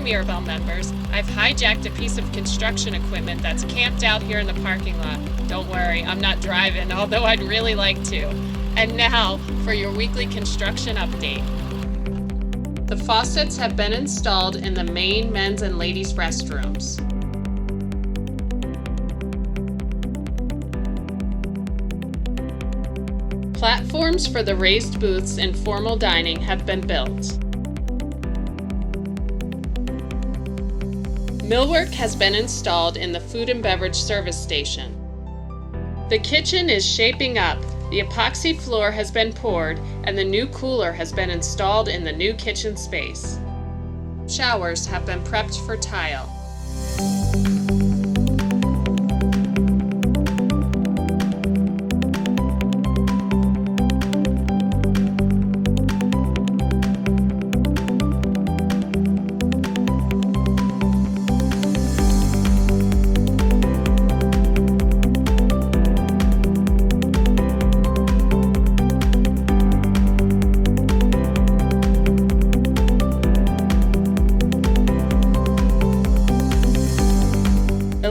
Mirabel members. I've hijacked a piece of construction equipment that's camped out here in the parking lot. Don't worry, I'm not driving, although I'd really like to. And now for your weekly construction update. The faucets have been installed in the main men's and ladies' restrooms. Platforms for the raised booths in formal dining have been built. Millwork has been installed in the food and beverage service station. The kitchen is shaping up. The epoxy floor has been poured and the new cooler has been installed in the new kitchen space. Showers have been prepped for tile.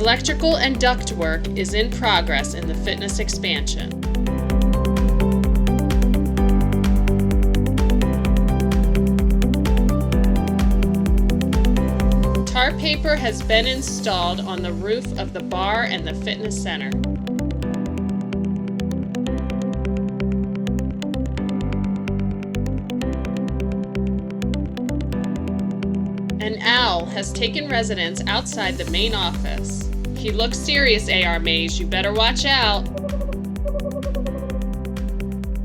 Electrical and duct work is in progress in the fitness expansion. Tar paper has been installed on the roof of the bar and the fitness center. An owl has taken residence outside the main office. He looks serious, AR Maze. You better watch out.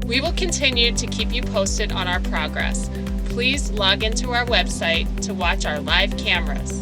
We will continue to keep you posted on our progress. Please log into our website to watch our live cameras.